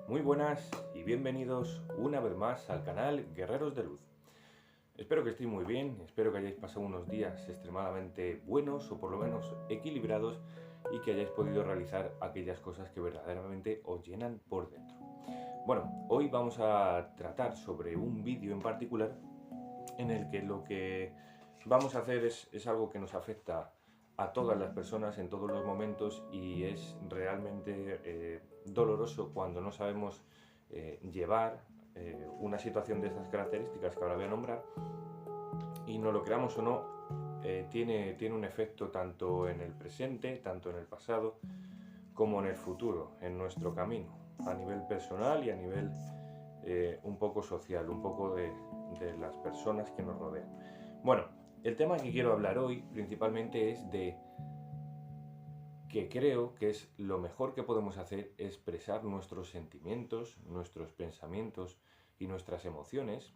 Muy buenas y bienvenidos una vez más al canal Guerreros de Luz. Espero que estéis muy bien, espero que hayáis pasado unos días extremadamente buenos o por lo menos equilibrados y que hayáis podido realizar aquellas cosas que verdaderamente os llenan por dentro. Bueno, hoy vamos a tratar sobre un vídeo en particular en el que lo que vamos a hacer es algo que nos afecta a todas las personas en todos los momentos y es realmente doloroso cuando no sabemos llevar una situación de estas características que ahora voy a nombrar, y no lo creamos o no, tiene un efecto tanto en el presente, tanto en el pasado, como en el futuro, en nuestro camino, a nivel personal y a nivel un poco social, un poco de las personas que nos rodean. Bueno, el tema que quiero hablar hoy principalmente es de que creo que es lo mejor que podemos hacer, expresar nuestros sentimientos, nuestros pensamientos y nuestras emociones,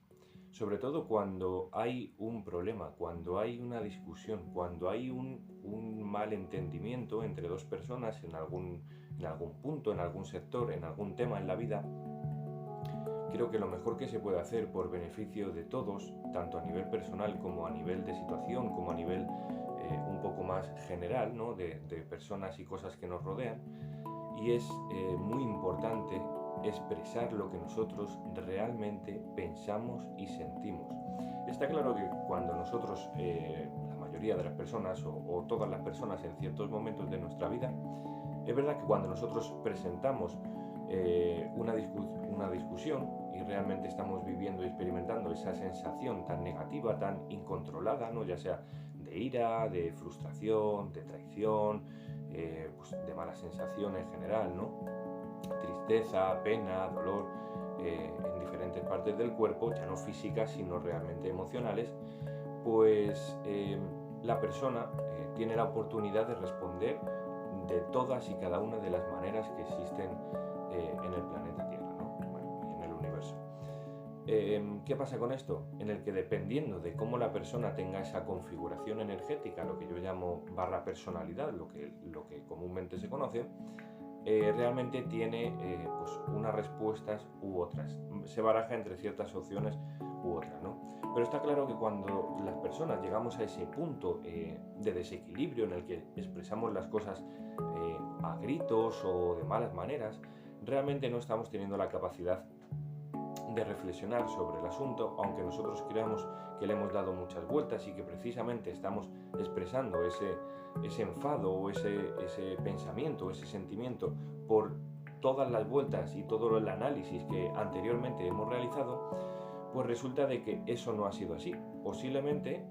sobre todo cuando hay un problema, cuando hay una discusión, cuando hay un malentendimiento entre dos personas en algún punto, en algún sector, en algún tema en la vida. Creo que lo mejor que se puede hacer por beneficio de todos, tanto a nivel personal como a nivel de situación, como a nivel un poco más general, ¿no? de personas y cosas que nos rodean, y es muy importante expresar lo que nosotros realmente pensamos y sentimos. Está claro que cuando nosotros, la mayoría de las personas o todas las personas en ciertos momentos de nuestra vida, es verdad que cuando nosotros presentamos una discusión y realmente estamos viviendo y experimentando esa sensación tan negativa, tan incontrolada, ¿no? Ya sea de ira, de frustración, de traición, pues de mala sensación en general, ¿no? Tristeza, pena, dolor, en diferentes partes del cuerpo, ya no físicas sino realmente emocionales, pues la persona tiene la oportunidad de responder de todas y cada una de las maneras que existen en el planeta Tierra, ¿no? Bueno, y en el universo. ¿Qué pasa con esto? En el que dependiendo de cómo la persona tenga esa configuración energética, lo que yo llamo barra personalidad, lo que comúnmente se conoce, realmente tiene pues unas respuestas u otras. Se baraja entre ciertas opciones u otras, ¿no? Pero está claro que cuando las personas llegamos a ese punto de desequilibrio en el que expresamos las cosas a gritos o de malas maneras, realmente no estamos teniendo la capacidad de reflexionar sobre el asunto, aunque nosotros creamos que le hemos dado muchas vueltas y que precisamente estamos expresando ese enfado o ese pensamiento o ese sentimiento por todas las vueltas y todo el análisis que anteriormente hemos realizado. Pues resulta de que eso no ha sido así. Posiblemente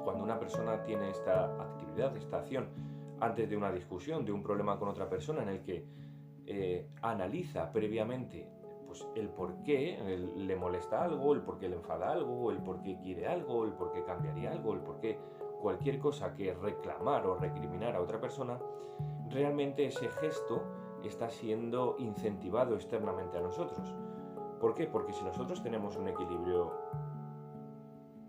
cuando una persona tiene esta actividad, esta acción, antes de una discusión, de un problema con otra persona, en el que analiza previamente pues el por qué le molesta algo, el por qué le enfada algo, el por qué quiere algo, el por qué cambiaría algo, el por qué cualquier cosa que reclamar o recriminar a otra persona, realmente ese gesto está siendo incentivado externamente a nosotros. ¿Por qué? Porque si nosotros tenemos un equilibrio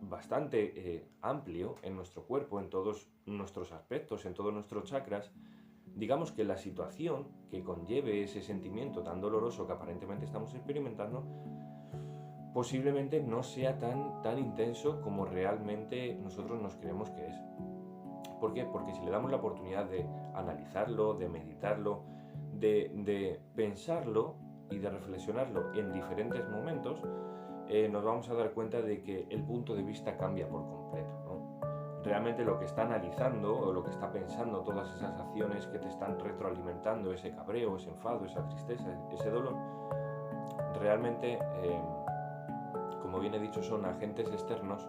bastante amplio en nuestro cuerpo, en todos nuestros aspectos, en todos nuestros chakras, digamos que la situación que conlleve ese sentimiento tan doloroso que aparentemente estamos experimentando posiblemente no sea tan intenso como realmente nosotros nos creemos que es. ¿Por qué? Porque si le damos la oportunidad de analizarlo, de meditarlo, de pensarlo y de reflexionarlo en diferentes momentos, nos vamos a dar cuenta de que el punto de vista cambia por completo, ¿no? Realmente lo que está analizando o lo que está pensando, todas esas acciones que te están retroalimentando, ese cabreo, ese enfado, esa tristeza, ese dolor, realmente, como bien he dicho, son agentes externos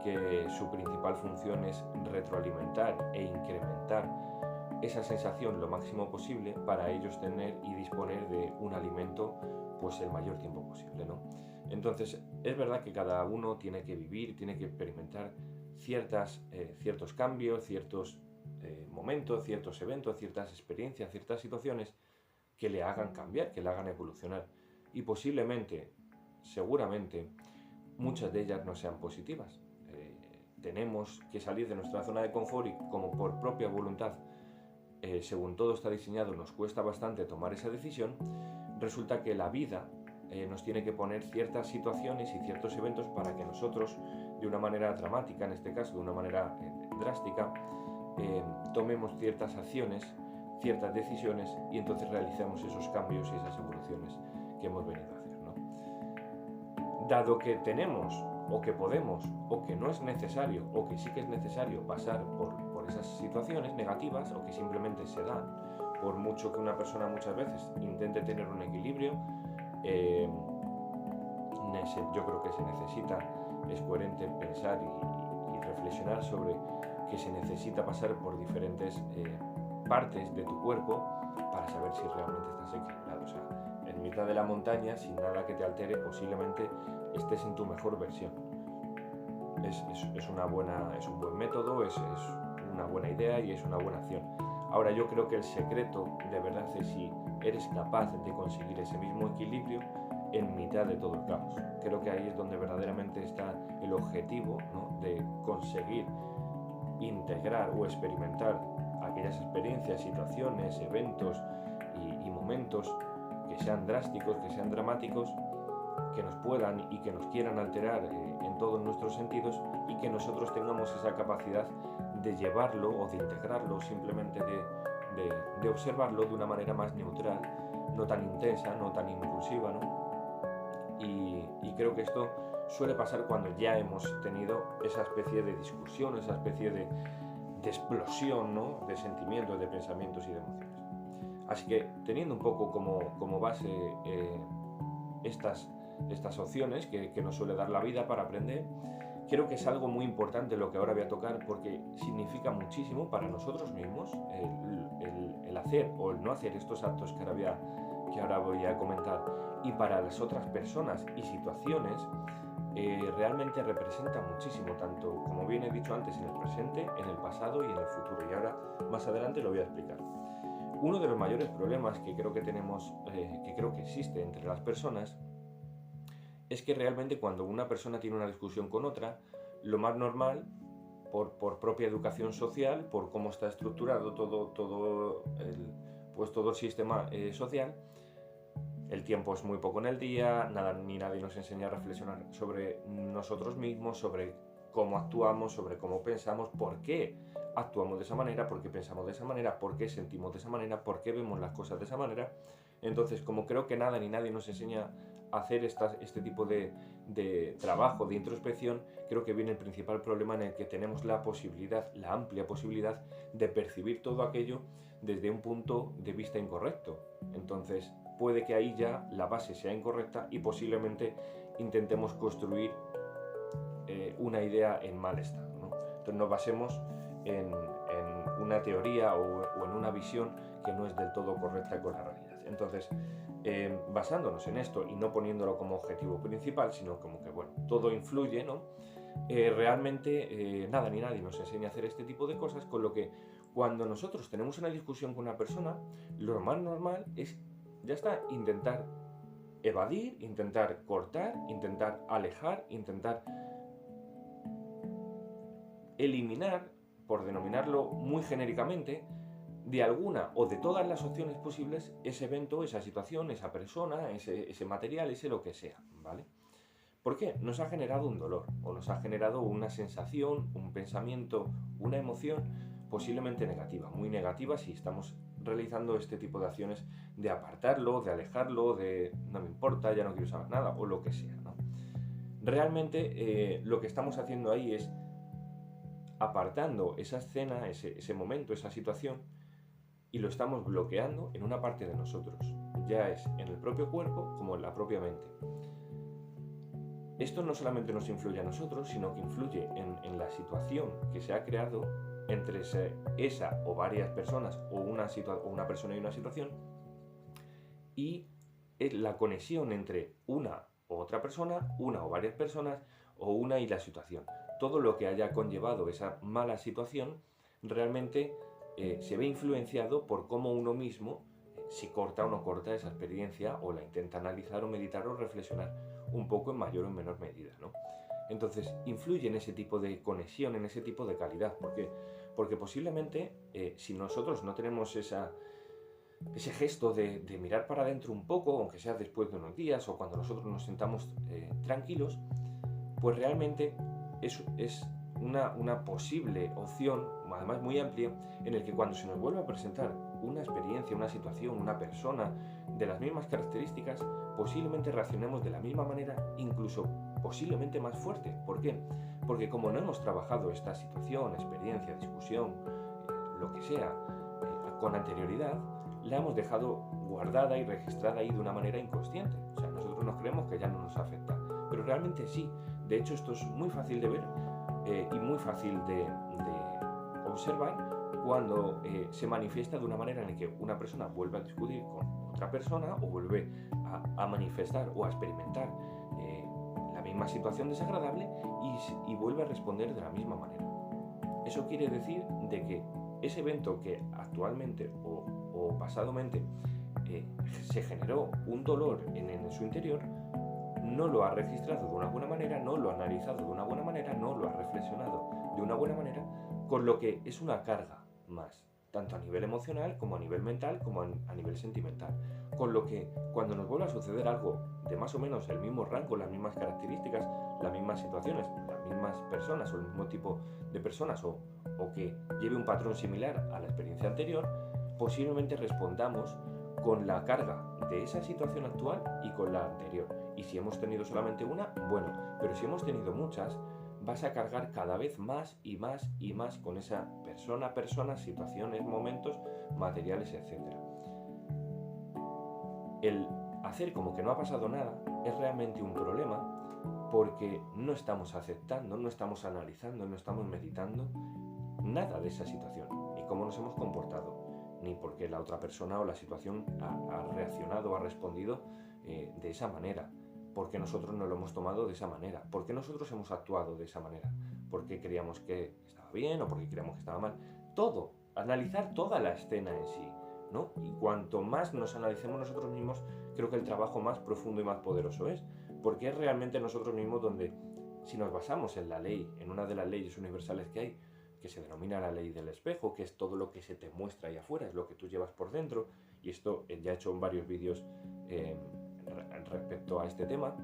que su principal función es retroalimentar e incrementar esa sensación lo máximo posible para ellos tener y disponer de un alimento pues el mayor tiempo posible, ¿no? Entonces es verdad que cada uno tiene que vivir, tiene que experimentar ciertos cambios, ciertos momentos, ciertos eventos, ciertas experiencias, ciertas situaciones que le hagan cambiar, que le hagan evolucionar. Y posiblemente, seguramente, muchas de ellas no sean positivas. Tenemos que salir de nuestra zona de confort y como por propia voluntad, según todo está diseñado, nos cuesta bastante tomar esa decisión, resulta que la vida nos tiene que poner ciertas situaciones y ciertos eventos para que nosotros, de una manera dramática, en este caso, de una manera drástica, tomemos ciertas acciones, ciertas decisiones y entonces realicemos esos cambios y esas evoluciones que hemos venido a hacer, ¿no? Dado que tenemos, o que podemos, o que no es necesario, o que sí que es necesario pasar por esas situaciones negativas, o que simplemente se dan, por mucho que una persona muchas veces intente tener un equilibrio, yo creo que se necesita, es coherente pensar y reflexionar sobre que se necesita pasar por diferentes partes de tu cuerpo para saber si realmente estás equilibrado. O sea, en mitad de la montaña, sin nada que te altere, posiblemente estés en tu mejor versión. Es un buen método, es una buena idea y es una buena acción. Ahora, yo creo que el secreto de verdad es si eres capaz de conseguir ese mismo equilibrio en mitad de todo el caos. Creo que ahí es donde verdaderamente está el objetivo, ¿no?, de conseguir integrar o experimentar aquellas experiencias, situaciones, eventos y momentos que sean drásticos, que sean dramáticos, que nos puedan y que nos quieran alterar en todos nuestros sentidos, y que nosotros tengamos esa capacidad de llevarlo o de integrarlo, simplemente de observarlo de una manera más neutral, no tan intensa, no tan impulsiva, ¿no? Y creo que esto suele pasar cuando ya hemos tenido esa especie de discusión, esa especie de explosión, ¿no?, de sentimientos, de pensamientos y de emociones. Así que, teniendo un poco como base estas opciones que nos suele dar la vida para aprender, creo que es algo muy importante lo que ahora voy a tocar, porque significa muchísimo para nosotros mismos el hacer o el no hacer estos actos que ahora voy a comentar, y para las otras personas y situaciones realmente representa muchísimo, tanto, como bien he dicho antes, en el presente, en el pasado y en el futuro, y ahora más adelante lo voy a explicar. Uno de los mayores problemas que creo que tenemos, que creo que existe entre las personas, es que realmente cuando una persona tiene una discusión con otra, lo más normal, por propia educación social, por cómo está estructurado todo el sistema social, el tiempo es muy poco en el día, ni nadie nos enseña a reflexionar sobre nosotros mismos, sobre cómo actuamos, sobre cómo pensamos, por qué actuamos de esa manera, por qué pensamos de esa manera, por qué sentimos de esa manera, por qué vemos las cosas de esa manera. Entonces, como creo que nada ni nadie nos enseña a hacer este tipo de trabajo, de introspección, creo que viene el principal problema, en el que tenemos la amplia posibilidad de percibir todo aquello desde un punto de vista incorrecto. Entonces, puede que ahí ya la base sea incorrecta y posiblemente intentemos construir una idea en mal estado, ¿no? Entonces nos basemos en una teoría o en una visión que no es del todo correcta con la realidad. Entonces, basándonos en esto y no poniéndolo como objetivo principal, sino como que, bueno, todo influye, ¿no? Realmente nada ni nadie nos enseña a hacer este tipo de cosas, con lo que cuando nosotros tenemos una discusión con una persona, lo más normal es, ya está, intentar evadir, intentar cortar, intentar alejar, intentar eliminar, por denominarlo muy genéricamente, de alguna o de todas las opciones posibles, ese evento, esa situación, esa persona, ese material, ese lo que sea, ¿vale? ¿Por qué? Nos ha generado un dolor, o nos ha generado una sensación, un pensamiento, una emoción posiblemente negativa, muy negativa, si estamos realizando este tipo de acciones de apartarlo, de alejarlo, de no me importa, ya no quiero saber nada, o lo que sea, ¿no? Realmente lo que estamos haciendo ahí es apartando esa escena, ese momento, esa situación, y lo estamos bloqueando en una parte de nosotros, ya es en el propio cuerpo como en la propia mente. Esto no solamente nos influye a nosotros, sino que influye en la situación que se ha creado entre esa o varias personas, o una persona y una situación, y la conexión entre una o otra persona, una o varias personas, o una y la situación. Todo lo que haya conllevado esa mala situación realmente se ve influenciado por cómo uno mismo, si corta o no corta esa experiencia, o la intenta analizar o meditar o reflexionar, un poco en mayor o en menor medida, ¿no? Entonces, influye en ese tipo de conexión, en ese tipo de calidad. ¿Por qué? Porque posiblemente, si nosotros no tenemos ese gesto de mirar para adentro un poco, aunque sea después de unos días o cuando nosotros nos sentamos tranquilos, pues realmente es una posible opción, además muy amplia, en el que cuando se nos vuelva a presentar una experiencia, una situación, una persona de las mismas características, posiblemente reaccionemos de la misma manera, incluso posiblemente más fuerte. ¿Por qué? Porque como no hemos trabajado esta situación, experiencia, discusión, lo que sea, con anterioridad, la hemos dejado guardada y registrada ahí de una manera inconsciente. O sea, nosotros nos creemos que ya no nos afecta, pero realmente sí. De hecho, esto es muy fácil de ver y muy fácil de observar cuando se manifiesta de una manera en la que una persona vuelve a discutir con otra persona o vuelve a manifestar o a experimentar la misma situación desagradable y vuelve a responder de la misma manera. Eso quiere decir de que ese evento que actualmente o pasadamente se generó un dolor en su interior, no lo ha registrado de una buena manera, no lo ha analizado de una buena manera, no lo ha reflexionado de una buena manera, con lo que es una carga más, tanto a nivel emocional como a nivel mental como a nivel sentimental. Con lo que cuando nos vuelva a suceder algo de más o menos el mismo rango, las mismas características, las mismas situaciones, las mismas personas o el mismo tipo de personas o que lleve un patrón similar a la experiencia anterior, posiblemente respondamos con la carga de esa situación actual y con la anterior. Y si hemos tenido solamente una, bueno, pero si hemos tenido muchas, vas a cargar cada vez más y más y más con esa persona, situaciones, momentos, materiales, etc. El hacer como que no ha pasado nada es realmente un problema porque no estamos aceptando, no estamos analizando, no estamos meditando nada de esa situación, ni cómo nos hemos comportado, ni por qué la otra persona o la situación ha reaccionado o ha respondido de esa manera, por qué nosotros no lo hemos tomado de esa manera, por qué nosotros hemos actuado de esa manera, por qué creíamos que estaba bien o por qué creíamos que estaba mal. Todo, analizar toda la escena en sí, ¿no? Y cuanto más nos analicemos nosotros mismos, creo que el trabajo más profundo y más poderoso es, porque es realmente nosotros mismos donde, si nos basamos en la ley, en una de las leyes universales que hay, que se denomina la ley del espejo, que es todo lo que se te muestra ahí afuera, es lo que tú llevas por dentro, y esto ya he hecho en varios vídeos respecto a este tema,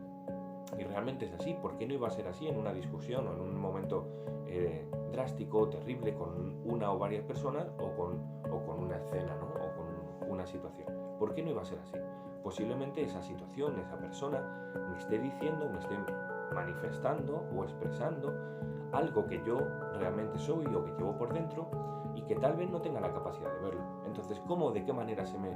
y realmente es así. ¿Por qué no iba a ser así en una discusión o en un momento drástico, terrible, con una o varias personas o con una escena, ¿no? O con una situación? ¿Por qué no iba a ser así? Posiblemente esa situación, esa persona me esté diciendo, me esté manifestando o expresando algo que yo realmente soy o que llevo por dentro y que tal vez no tenga la capacidad de verlo. Entonces, ¿cómo, de qué manera se me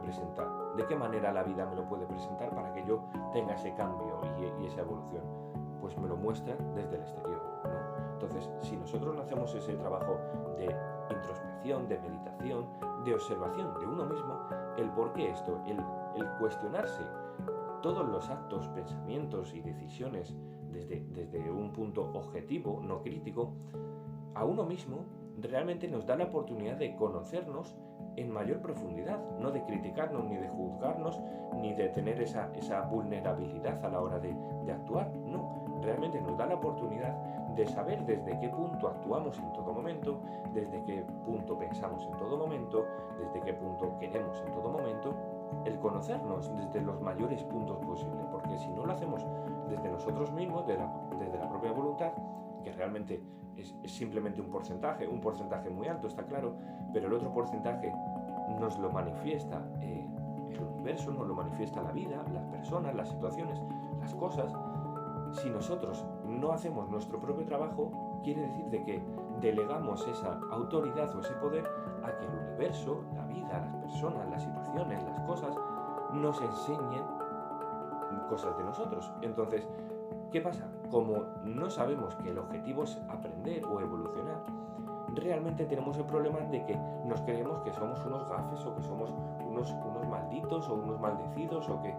presenta? ¿De qué manera la vida me lo puede presentar para que yo tenga ese cambio y esa evolución? Pues me lo muestra desde el exterior, ¿no? Entonces, si nosotros no hacemos ese trabajo de introspección, de meditación, de observación de uno mismo, el por qué esto, el cuestionarse todos los actos, pensamientos y decisiones desde un punto objetivo, no crítico, a uno mismo realmente nos da la oportunidad de conocernos en mayor profundidad, no de criticarnos, ni de juzgarnos, ni de tener esa vulnerabilidad a la hora de actuar, no, realmente nos da la oportunidad de saber desde qué punto actuamos en todo momento, desde qué punto pensamos en todo momento, desde qué punto queremos en todo momento, el conocernos desde los mayores puntos posibles, porque si no lo hacemos desde nosotros mismos, desde la propia voluntad, que realmente es simplemente un porcentaje muy alto, está claro, pero el otro porcentaje nos lo manifiesta el universo, nos lo manifiesta la vida, las personas, las situaciones, las cosas. Si nosotros no hacemos nuestro propio trabajo, quiere decir de que delegamos esa autoridad o ese poder a que el universo, la vida, las personas, las situaciones, las cosas, nos enseñen cosas de nosotros. Entonces, ¿qué pasa? Como no sabemos que el objetivo es aprender o evolucionar, realmente tenemos el problema de que nos creemos que somos unos gafes o que somos unos malditos o unos maldecidos o que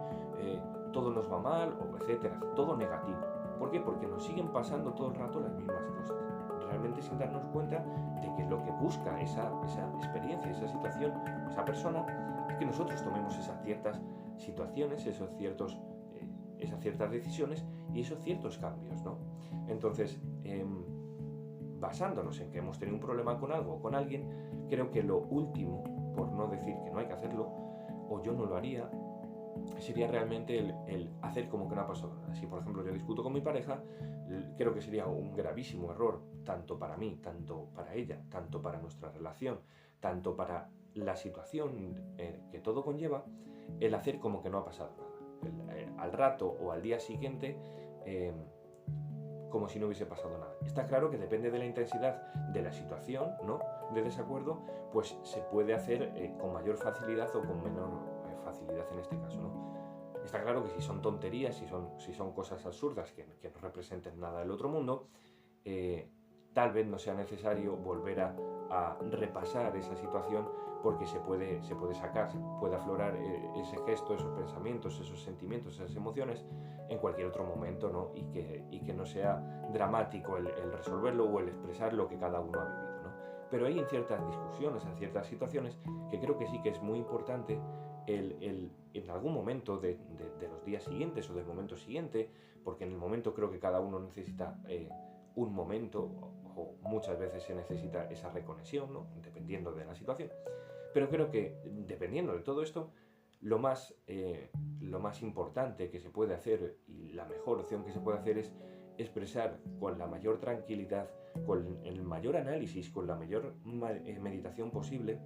todo nos va mal, o etcétera, todo negativo. ¿Por qué? Porque nos siguen pasando todo el rato las mismas cosas, realmente sin darnos cuenta de que lo que busca esa experiencia, esa situación, esa persona, es que nosotros tomemos esas ciertas situaciones, esos ciertos esas ciertas decisiones y esos ciertos cambios, ¿no? Entonces, basándonos en que hemos tenido un problema con algo o con alguien, creo que lo último, por no decir que no hay que hacerlo, o yo no lo haría, sería realmente el hacer como que no ha pasado nada. Si por ejemplo yo discuto con mi pareja, creo que sería un gravísimo error, tanto para mí, tanto para ella, tanto para nuestra relación, tanto para la situación que todo conlleva, el hacer como que no ha pasado nada. Al rato o al día siguiente, como si no hubiese pasado nada. Está claro que depende de la intensidad de la situación, ¿no?, de desacuerdo, pues se puede hacer con mayor facilidad o con menor facilidad en este caso, ¿no? Está claro que si son tonterías, si son cosas absurdas que no representen nada del otro mundo, tal vez no sea necesario volver a repasar esa situación, porque se puede sacar, puede aflorar ese gesto, esos pensamientos, esos sentimientos, esas emociones en cualquier otro momento, ¿no? Y que no sea dramático el resolverlo o el expresar lo que cada uno ha vivido, ¿no? Pero hay en ciertas discusiones, en ciertas situaciones, que creo que sí que es muy importante en algún momento de los días siguientes o del momento siguiente, porque en el momento creo que cada uno necesita un momento, o muchas veces se necesita esa reconexión, ¿no?, dependiendo de la situación. Pero creo que dependiendo de todo esto, lo más importante que se puede hacer y la mejor opción que se puede hacer es expresar con la mayor tranquilidad, con el mayor análisis, con la mayor meditación posible,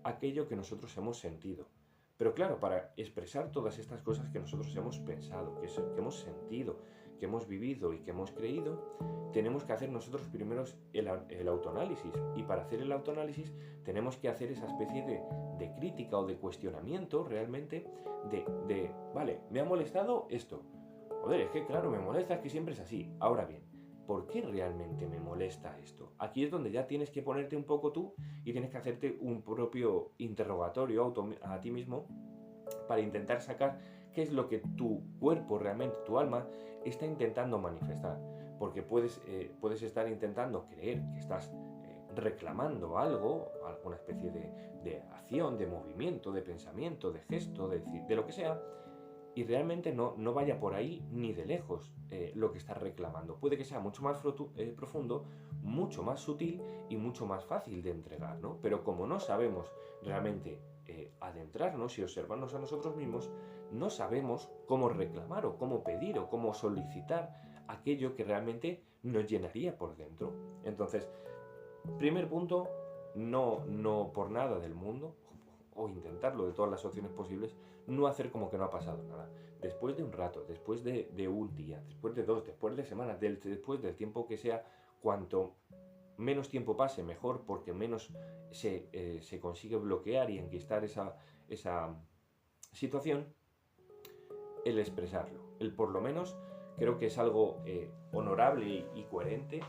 aquello que nosotros hemos sentido. Pero claro, para expresar todas estas cosas que nosotros hemos pensado, que hemos sentido, que hemos vivido y que hemos creído, tenemos que hacer nosotros primero el autoanálisis. Y para hacer el autoanálisis tenemos que hacer esa especie de crítica o de cuestionamiento realmente vale, me ha molestado esto. Joder, es que claro, me molesta, es que siempre es así. Ahora bien, ¿por qué realmente me molesta esto? Aquí es donde ya tienes que ponerte un poco tú y tienes que hacerte un propio interrogatorio a ti mismo para intentar sacar qué es lo que tu cuerpo realmente, tu alma, está intentando manifestar. Porque puedes estar intentando creer que estás reclamando algo, alguna especie de acción, de movimiento, de pensamiento, de gesto, de lo que sea, y realmente no vaya por ahí ni de lejos lo que estás reclamando. Puede que sea mucho más profundo, mucho más sutil y mucho más fácil de entregar, ¿no? Pero como no sabemos realmente adentrarnos y observarnos a nosotros mismos, no sabemos cómo reclamar o cómo pedir o cómo solicitar aquello que realmente nos llenaría por dentro. Entonces, primer punto, no por nada del mundo, o intentarlo de todas las opciones posibles, no hacer como que no ha pasado nada. Después de un rato, después de un día, después de 2, después de semanas, después del tiempo que sea, cuanto menos tiempo pase, mejor, porque menos se consigue bloquear y enquistar esa situación, el expresarlo. El por lo menos creo que es algo honorable y coherente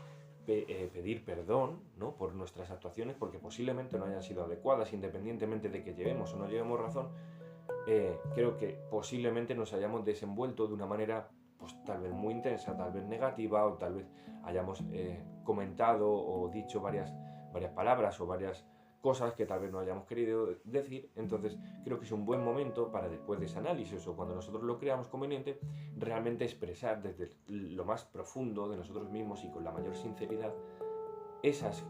pedir perdón, ¿no?, por nuestras actuaciones, porque posiblemente no hayan sido adecuadas, independientemente de que llevemos o no llevemos razón. Creo que posiblemente nos hayamos desenvuelto de una manera, pues tal vez muy intensa, tal vez negativa, o tal vez hayamos comentado o dicho varias palabras o varias cosas que tal vez no hayamos querido decir. Entonces creo que es un buen momento para, después de ese análisis o cuando nosotros lo creamos conveniente, realmente expresar desde lo más profundo de nosotros mismos y con la mayor sinceridad esos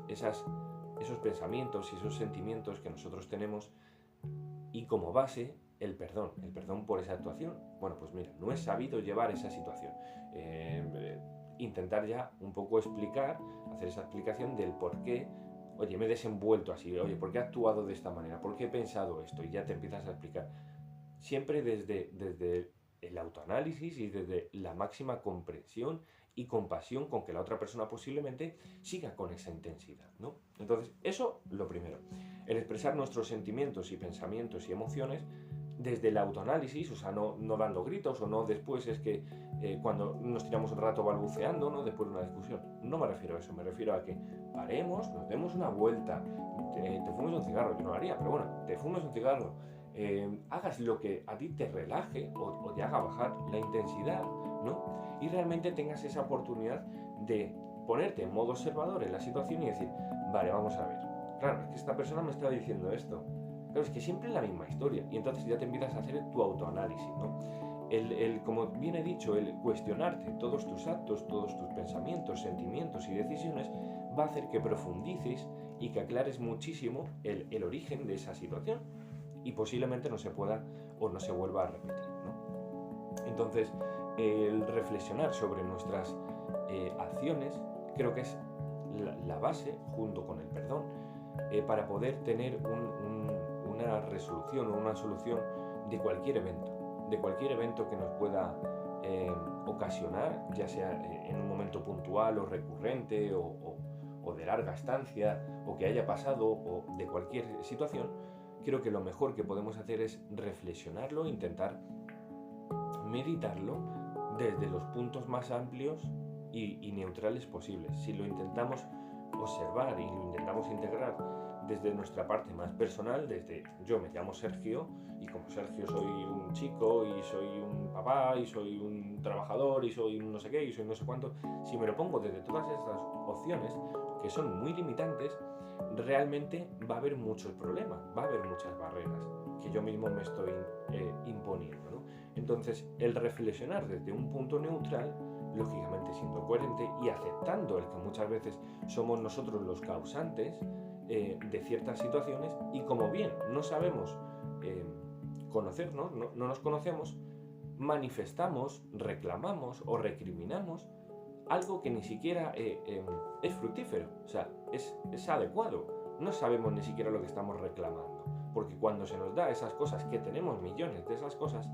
pensamientos y esos sentimientos que nosotros tenemos, y como base el perdón por esa actuación. Bueno, pues mira, no he sabido llevar esa situación. Intentar ya un poco explicar, hacer esa explicación del por qué, oye, me he desenvuelto así, oye, ¿por qué he actuado de esta manera? ¿Por qué he pensado esto? Y ya te empiezas a explicar. Siempre desde el autoanálisis y desde la máxima comprensión y compasión con que la otra persona posiblemente siga con esa intensidad, ¿no? Entonces, eso lo primero. El expresar nuestros sentimientos y pensamientos y emociones desde el autoanálisis, o sea, no dando gritos, o no después es que cuando nos tiramos un rato balbuceando, ¿no?, después de una discusión. No me refiero a eso, me refiero a que paremos, nos demos una vuelta, te fumes un cigarro, yo no lo haría, pero bueno, te fumes un cigarro, hagas lo que a ti te relaje o te haga bajar la intensidad, ¿no? Y realmente tengas esa oportunidad de ponerte en modo observador en la situación y decir, vale, vamos a ver, claro, es que esta persona me está diciendo esto. Claro, es que siempre es la misma historia, y entonces ya te empiezas a hacer tu autoanálisis, ¿no? como bien he dicho, el cuestionarte todos tus actos, todos tus pensamientos, sentimientos y decisiones va a hacer que profundices y que aclares muchísimo el origen de esa situación y posiblemente no se pueda o no se vuelva a repetir, ¿no? Entonces, el reflexionar sobre nuestras acciones creo que es la base, junto con el perdón, para poder tener una resolución o una solución de cualquier evento que nos pueda ocasionar, ya sea en un momento puntual o recurrente o de larga estancia o que haya pasado o de cualquier situación. Creo que lo mejor que podemos hacer es reflexionarlo, intentar meditarlo desde los puntos más amplios y neutrales posibles. Si lo intentamos observar y lo intentamos integrar desde nuestra parte más personal, desde yo me llamo Sergio y como Sergio soy un chico y soy un papá y soy un trabajador y soy un no sé qué y soy no sé cuánto, si me lo pongo desde todas estas opciones que son muy limitantes, realmente va a haber muchos problemas, va a haber muchas barreras que yo mismo me estoy imponiendo, ¿no? Entonces, el reflexionar desde un punto neutral, lógicamente siendo coherente y aceptando el que muchas veces somos nosotros los causantes de ciertas situaciones y como bien no sabemos conocernos, no nos conocemos, manifestamos, reclamamos o recriminamos algo que ni siquiera es fructífero, o sea, es adecuado. No sabemos ni siquiera lo que estamos reclamando, porque cuando se nos da esas cosas, que tenemos millones de esas cosas,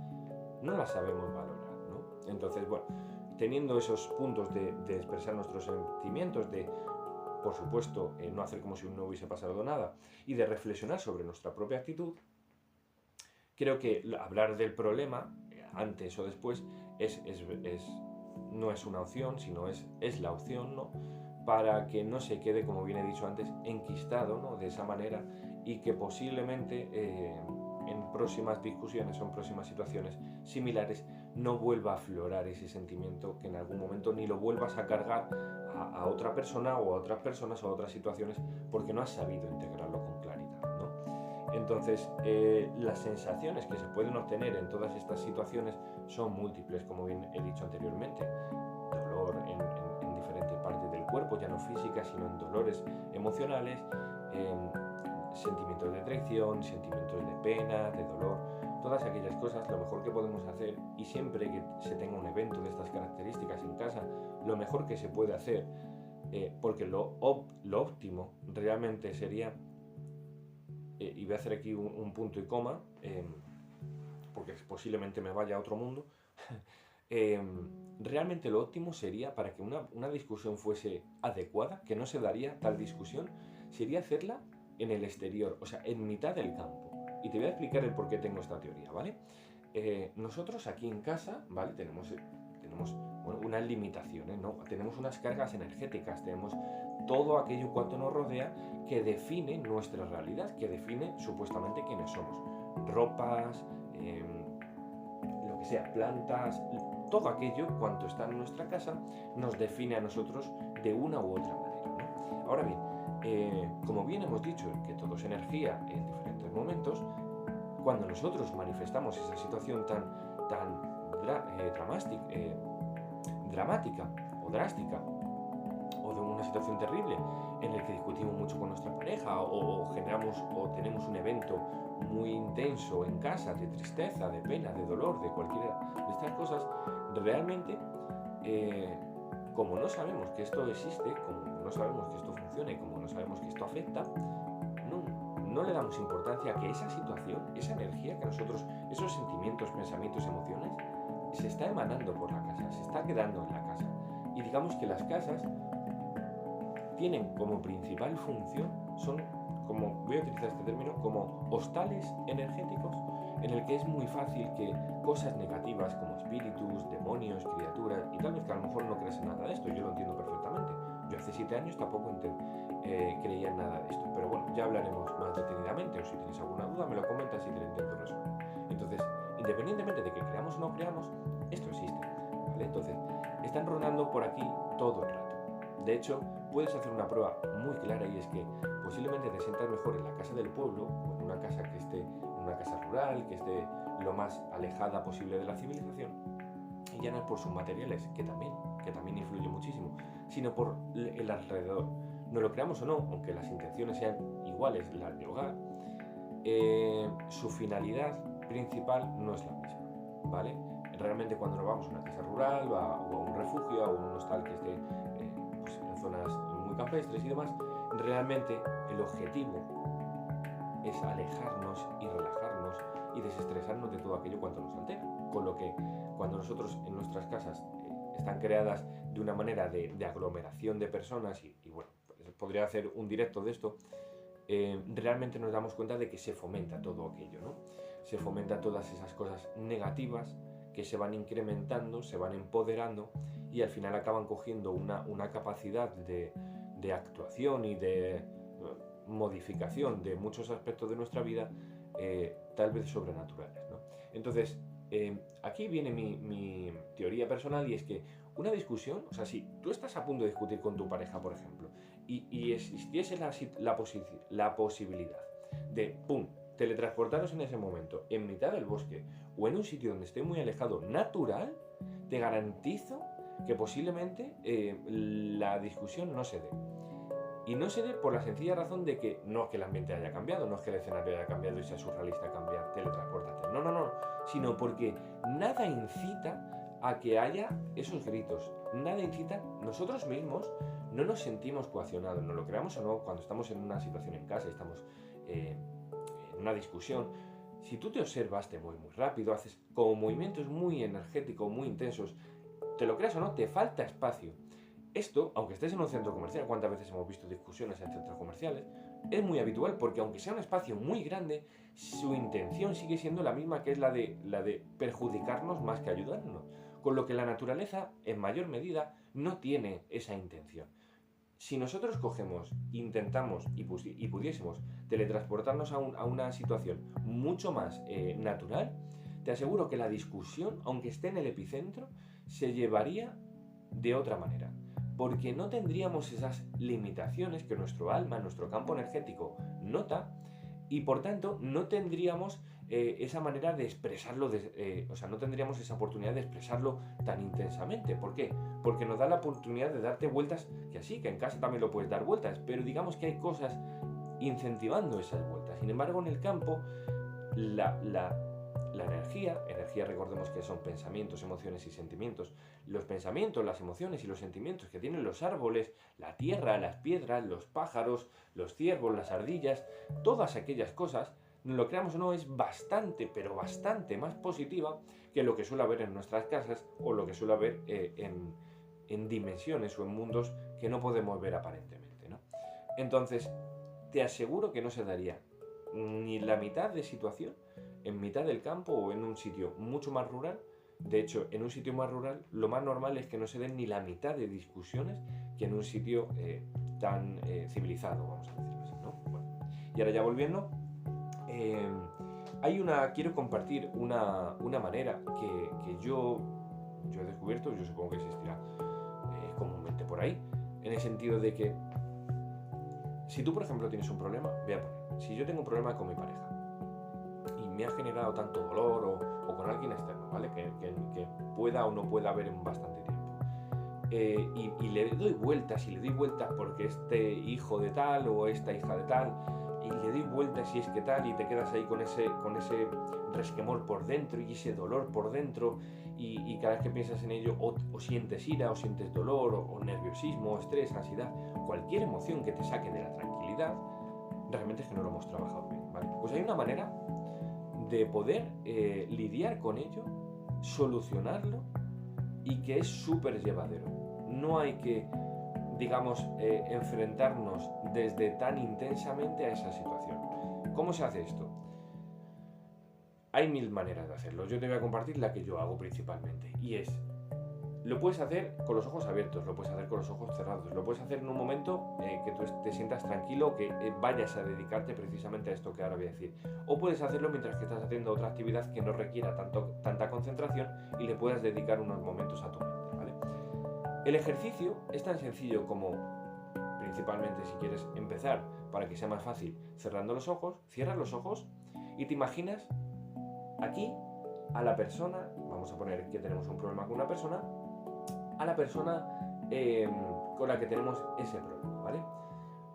no las sabemos valorar, ¿no? Entonces, bueno, teniendo esos puntos de expresar nuestros sentimientos, de, por supuesto, no hacer como si no hubiese pasado nada, y de reflexionar sobre nuestra propia actitud, creo que hablar del problema, antes o después, no es una opción, sino es la opción, ¿no? Para que no se quede, como bien he dicho antes, enquistado, ¿no? De esa manera y que posiblemente en próximas discusiones o en próximas situaciones similares no vuelva a aflorar ese sentimiento, que en algún momento ni lo vuelvas a cargar a otra persona o a otras personas o a otras situaciones porque no has sabido integrarlo con claridad, ¿no? Entonces, las sensaciones que se pueden obtener en todas estas situaciones son múltiples, como bien he dicho anteriormente. Dolor en diferentes partes del cuerpo, ya no físicas, sino en dolores emocionales, sentimientos de traición, sentimientos de pena, de dolor, todas aquellas cosas. Lo mejor que podemos hacer, y siempre que se tenga un evento de estas características en casa, lo mejor que se puede hacer, porque lo óptimo realmente sería, y voy a hacer aquí un punto y coma, porque posiblemente me vaya a otro mundo, realmente lo óptimo sería, para que una discusión fuese adecuada, que no se daría tal discusión, sería hacerla en el exterior, o sea, en mitad del campo. Y te voy a explicar el por qué tengo esta teoría, ¿vale? Nosotros aquí en casa, ¿vale? Tenemos bueno, unas limitaciones, ¿no? Tenemos unas cargas energéticas, tenemos todo aquello cuanto nos rodea que define nuestra realidad, que define supuestamente quiénes somos. Ropas, lo que sea, plantas, todo aquello cuanto está en nuestra casa nos define a nosotros de una u otra manera, ¿no? Ahora bien, como bien hemos dicho que todo es energía en diferentes momentos, cuando nosotros manifestamos esa situación tan dramática o drástica, o de una situación terrible en el que discutimos mucho con nuestra pareja o generamos o tenemos un evento muy intenso en casa de tristeza, de pena, de dolor, de cualquiera de estas cosas, realmente como no sabemos que esto existe, como no sabemos que esto funciona y como no sabemos que esto afecta, no le damos importancia a que esa situación, esa energía que nosotros, esos sentimientos, pensamientos, emociones, se está emanando por la casa, se está quedando en la casa. Y digamos que las casas tienen como principal función, son como, voy a utilizar este término, como hostales energéticos en el que es muy fácil que cosas negativas como espíritus, demonios, criaturas, y tal vez que a lo mejor no creas en nada de esto, yo lo entiendo perfectamente. Yo hace 7 años tampoco creía en nada de esto, pero bueno, ya hablaremos más detenidamente, o si tienes alguna duda me lo comentas y te lo intento resolver. Entonces, independientemente de que creamos o no creamos, esto existe, ¿vale? Entonces, están rondando por aquí todo el rato. De hecho, puedes hacer una prueba muy clara, y es que posiblemente te sientas mejor en la casa del pueblo o en una casa que esté en una casa rural, que esté lo más alejada posible de la civilización, y ya no es por sus materiales, que también influye muchísimo, sino por el alrededor. No lo creamos o no, aunque las intenciones sean iguales, las de hogar, su finalidad principal no es la misma, ¿vale? Realmente cuando nos vamos a una casa rural o a un refugio, a un hostal que esté pues en zonas muy campestres y demás, realmente el objetivo es alejarnos y relajarnos y desestresarnos de todo aquello cuanto nos altera. Con lo que cuando nosotros en nuestras casas están creadas de una manera de aglomeración de personas y bueno, podría hacer un directo de esto, realmente nos damos cuenta de que se fomenta todo aquello, ¿no? Se fomenta todas esas cosas negativas que se van incrementando, se van empoderando y al final acaban cogiendo una capacidad de actuación y de modificación de muchos aspectos de nuestra vida, tal vez sobrenaturales, ¿no? Entonces, aquí viene mi teoría personal, y es que una discusión, o sea, si tú estás a punto de discutir con tu pareja, por ejemplo, y existiese la posibilidad de, ¡pum!, teletransportaros en ese momento, en mitad del bosque, o en un sitio donde esté muy alejado, natural, te garantizo que posiblemente la discusión no se dé. Y no se dé por la sencilla razón de que no es que el ambiente haya cambiado, no es que el escenario haya cambiado y sea surrealista cambiar, teletransportarte. No, sino porque nada incita a que haya esos gritos. Nada incita, nosotros mismos no nos sentimos coaccionados, nos lo creamos o no, cuando estamos en una situación en casa, estamos en una discusión. Si tú te observas, te mueves muy rápido, haces como movimientos muy energéticos, muy intensos, te lo creas o no, te falta espacio. Esto, aunque estés en un centro comercial, ¿cuántas veces hemos visto discusiones en centros comerciales? Es muy habitual porque aunque sea un espacio muy grande, su intención sigue siendo la misma, que es la de perjudicarnos más que ayudarnos. Con lo que la naturaleza, en mayor medida, no tiene esa intención. Si nosotros cogemos, intentamos y pudiésemos teletransportarnos a una situación mucho más natural, te aseguro que la discusión, aunque esté en el epicentro, se llevaría de otra manera. Porque no tendríamos esas limitaciones que nuestro alma, nuestro campo energético nota, y por tanto no tendríamos esa manera de expresarlo, o sea, no tendríamos esa oportunidad de expresarlo tan intensamente. ¿Por qué? Porque nos da la oportunidad de darte vueltas, que así, que en casa también lo puedes dar vueltas, pero digamos que hay cosas incentivando esas vueltas. Sin embargo, en el campo, la energía, recordemos que son pensamientos, emociones y sentimientos. Los pensamientos, las emociones y los sentimientos que tienen los árboles, la tierra, las piedras, los pájaros, los ciervos, las ardillas, todas aquellas cosas, lo creamos o no, es bastante, pero bastante más positiva que lo que suele haber en nuestras casas o lo que suele haber en dimensiones o en mundos que no podemos ver aparentemente, ¿no? Entonces, te aseguro que no se daría ni la mitad de situación en mitad del campo o en un sitio mucho más rural. De hecho, en un sitio más rural lo más normal es que no se den ni la mitad de discusiones que en un sitio tan civilizado, vamos a decirlo así, ¿no? Bueno, y ahora ya volviendo, quiero compartir una manera que yo he descubierto, yo supongo que existirá comúnmente por ahí, en el sentido de que si tú, por ejemplo, tienes un problema, voy a poner, si yo tengo un problema con mi pareja, me ha generado tanto dolor o con alguien externo, ¿vale? Que pueda o no pueda haber en bastante tiempo. Y le doy vueltas porque este hijo de tal o esta hija de tal, y le doy vueltas y es que tal, y te quedas ahí con ese resquemor por dentro y ese dolor por dentro, y cada vez que piensas en ello o sientes ira o sientes dolor o nerviosismo o estrés, ansiedad, cualquier emoción que te saque de la tranquilidad, realmente es que no lo hemos trabajado bien, ¿vale? Pues hay una manera de poder lidiar con ello, solucionarlo, y que es súper llevadero. No hay que, digamos, enfrentarnos desde tan intensamente a esa situación. ¿Cómo se hace esto? Hay mil maneras de hacerlo. Yo te voy a compartir la que yo hago principalmente, y es: lo puedes hacer con los ojos abiertos, lo puedes hacer con los ojos cerrados, lo puedes hacer en un momento que tú te sientas tranquilo, que vayas a dedicarte precisamente a esto que ahora voy a decir. O puedes hacerlo mientras que estás haciendo otra actividad que no requiera tanta concentración y le puedas dedicar unos momentos a tu mente, ¿vale? El ejercicio es tan sencillo como, principalmente si quieres empezar para que sea más fácil, cerrando los ojos, cierras los ojos y te imaginas aquí a la persona, vamos a poner que tenemos un problema con una persona, a la persona con la que tenemos ese problema, ¿vale?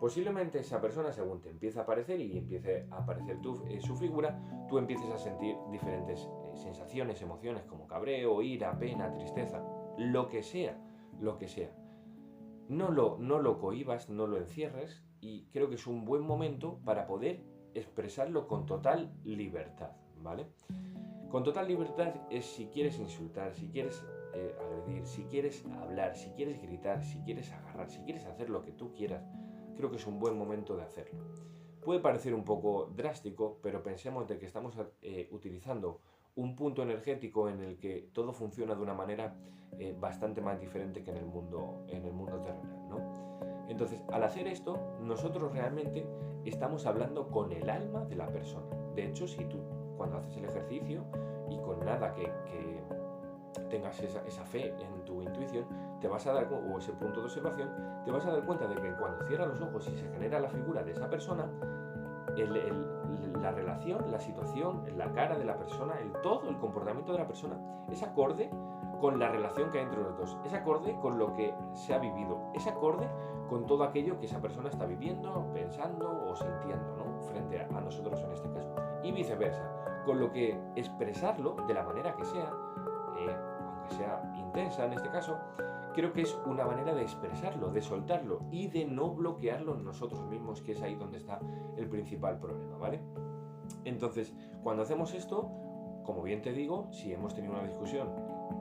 Posiblemente esa persona, según te empieza a aparecer y empiece a aparecer su figura, tú empieces a sentir diferentes sensaciones, emociones como cabreo, ira, pena, tristeza, lo que sea, lo que sea. No lo cohibas, no lo encierres, y creo que es un buen momento para poder expresarlo con total libertad, ¿vale? Con total libertad es si quieres insultar, si quieres agredir, si quieres hablar, si quieres gritar, si quieres agarrar, si quieres hacer lo que tú quieras. Creo que es un buen momento de hacerlo. Puede parecer un poco drástico, pero pensemos de que estamos utilizando un punto energético en el que todo funciona de una manera bastante más diferente que en el mundo terrenal, ¿no? Entonces, al hacer esto, nosotros realmente estamos hablando con el alma de la persona. De hecho, si tú cuando haces el ejercicio y con nada que tengas esa fe en tu intuición, te vas a dar, o ese punto de observación, te vas a dar cuenta de que cuando cierras los ojos y se genera la figura de esa persona, la relación, la situación, la cara de la persona, todo el comportamiento de la persona es acorde con la relación que hay entre los dos, es acorde con lo que se ha vivido, es acorde con todo aquello que esa persona está viviendo, pensando o sintiendo, ¿no? Frente a nosotros en este caso, y viceversa, con lo que expresarlo de la manera que sea, aunque sea intensa en este caso, creo que es una manera de expresarlo, de soltarlo y de no bloquearlo en nosotros mismos, que es ahí donde está el principal problema, ¿vale? Entonces, cuando hacemos esto, como bien te digo, si hemos tenido una discusión,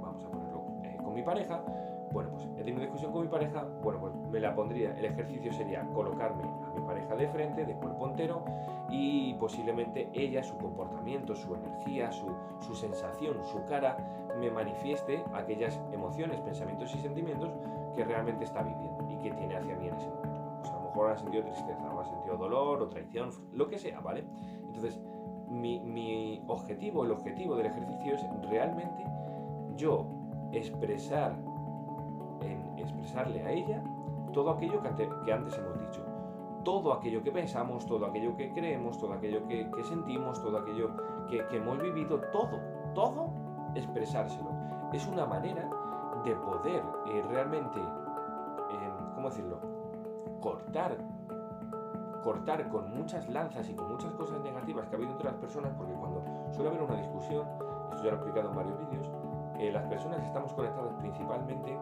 vamos a ponerlo con mi pareja, bueno, pues he tenido una discusión con mi pareja, bueno, pues me la pondría, el ejercicio sería colocarme a mi pareja de frente, de cuerpo entero, y posiblemente ella, su comportamiento, su energía, su sensación, su cara, me manifieste aquellas emociones, pensamientos y sentimientos que realmente está viviendo y que tiene hacia mí en ese momento. Pues a lo mejor ha sentido tristeza, o ha sentido dolor, o traición, lo que sea, ¿vale? Entonces, mi objetivo, el objetivo del ejercicio es realmente yo expresarle a ella todo aquello que antes hemos dicho, todo aquello que pensamos, todo aquello que creemos, todo aquello que sentimos, todo aquello que hemos vivido, todo expresárselo. Es una manera de poder realmente, ¿cómo decirlo?, cortar con muchas lanzas y con muchas cosas negativas que ha habido entre las personas, porque cuando suele haber una discusión, esto ya lo he explicado en varios vídeos, las personas estamos conectadas principalmente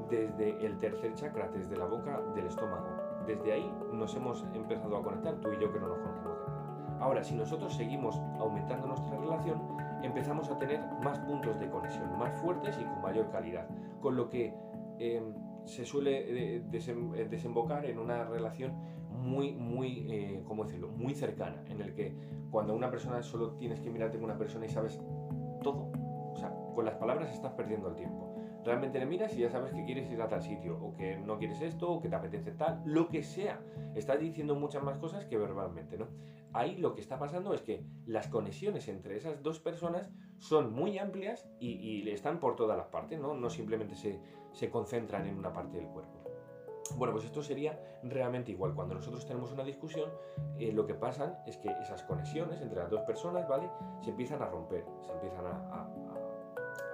desde el tercer chakra, desde la boca del estómago. Desde ahí nos hemos empezado a conectar, tú y yo, que no nos conocemos de nada. Ahora, si nosotros seguimos aumentando nuestra relación, empezamos a tener más puntos de conexión, más fuertes y con mayor calidad, con lo que se suele desembocar en una relación muy, ¿cómo decirlo?, muy cercana, en el que cuando una persona solo tienes que mirarte con una persona y sabes todo, o sea, con las palabras estás perdiendo el tiempo. Realmente le miras y ya sabes que quieres ir a tal sitio, o que no quieres esto, o que te apetece tal, lo que sea. Estás diciendo muchas más cosas que verbalmente, ¿no? Ahí lo que está pasando es que las conexiones entre esas dos personas son muy amplias y están por todas las partes, ¿no? No simplemente se concentran en una parte del cuerpo. Bueno, pues esto sería realmente igual. Cuando nosotros tenemos una discusión, lo que pasa es que esas conexiones entre las dos personas, ¿vale?, se empiezan a romper, se empiezan a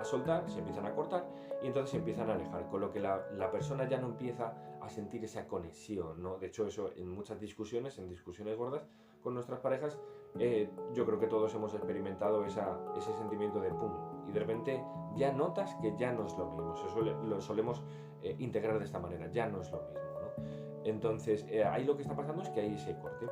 soltar, se empiezan a cortar y entonces se empiezan a alejar, con lo que la persona ya no empieza a sentir esa conexión, ¿no? De hecho, eso en muchas discusiones, en discusiones gordas con nuestras parejas, yo creo que todos hemos experimentado ese sentimiento de pum, y de repente ya notas que ya no es lo mismo. Lo solemos integrar de esta manera, ya no es lo mismo, ¿no? Entonces, ahí lo que está pasando es que hay ese corte.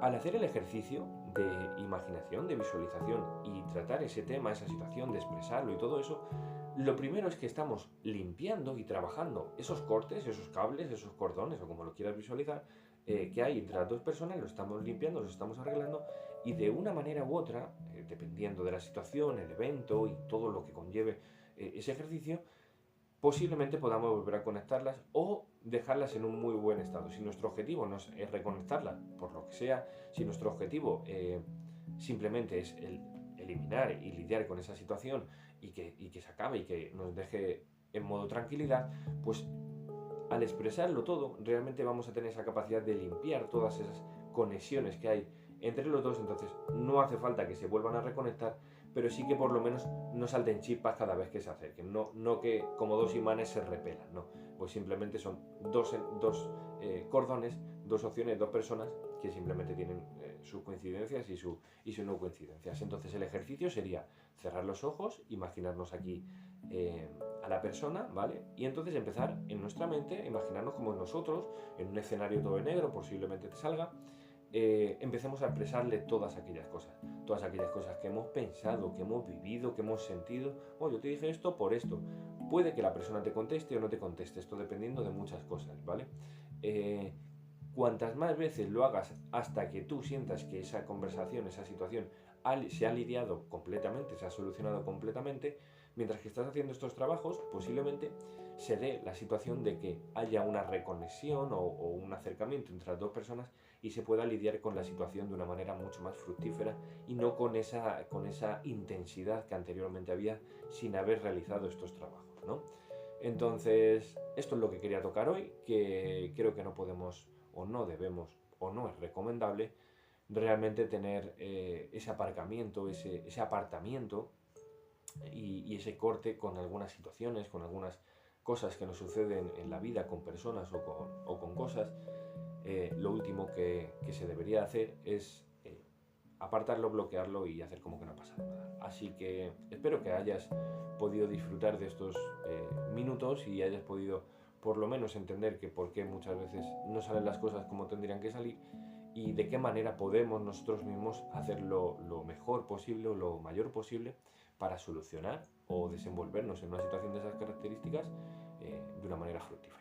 Al hacer el ejercicio de imaginación, de visualización y tratar ese tema, esa situación, de expresarlo y todo eso, lo primero es que estamos limpiando y trabajando esos cortes, esos cables, esos cordones, o como lo quieras visualizar, que hay entre las dos personas. Lo estamos limpiando, los estamos arreglando, y de una manera u otra, dependiendo de la situación, el evento y todo lo que conlleve ese ejercicio, posiblemente podamos volver a conectarlas o dejarlas en un muy buen estado. Si nuestro objetivo no es reconectarlas, por lo que sea, si nuestro objetivo simplemente es eliminar y lidiar con esa situación y que se acabe y que nos deje en modo tranquilidad, pues al expresarlo todo, realmente vamos a tener esa capacidad de limpiar todas esas conexiones que hay entre los dos. Entonces no hace falta que se vuelvan a reconectar, pero sí que por lo menos no salten chispas cada vez que se acerquen, no que como dos imanes se repelan, no, pues simplemente son dos cordones, dos opciones, dos personas que simplemente tienen sus coincidencias y sus no coincidencias. Entonces el ejercicio sería cerrar los ojos, imaginarnos aquí a la persona, ¿vale? Y entonces empezar en nuestra mente, imaginarnos como nosotros, en un escenario todo negro, posiblemente te salga, empecemos a expresarle todas aquellas cosas que hemos pensado, que hemos vivido, que hemos sentido. Oh, yo te dije esto por esto. Puede que la persona te conteste o no te conteste, esto dependiendo de muchas cosas, ¿vale? Cuantas más veces lo hagas hasta que tú sientas que esa conversación, esa situación se ha lidiado completamente, se ha solucionado completamente, mientras que estás haciendo estos trabajos, posiblemente se dé la situación de que haya una reconexión o un acercamiento entre las dos personas y se pueda lidiar con la situación de una manera mucho más fructífera y no con esa intensidad que anteriormente había sin haber realizado estos trabajos, ¿no? Entonces, esto es lo que quería tocar hoy, que creo que no podemos o no debemos o no es recomendable realmente tener ese aparcamiento, ese apartamiento y ese corte con algunas situaciones, con algunas cosas que nos suceden en la vida con personas o con cosas. Lo último que se debería hacer es apartarlo, bloquearlo y hacer como que no ha pasado nada. Así que espero que hayas podido disfrutar de estos minutos y hayas podido por lo menos entender que por qué muchas veces no salen las cosas como tendrían que salir y de qué manera podemos nosotros mismos hacerlo lo mejor posible o lo mayor posible para solucionar o desenvolvernos en una situación de esas características de una manera fructífera.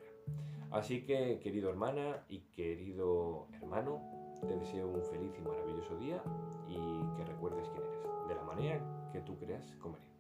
Así que, querido hermana y querido hermano, te deseo un feliz y maravilloso día y que recuerdes quién eres, de la manera que tú creas conveniente.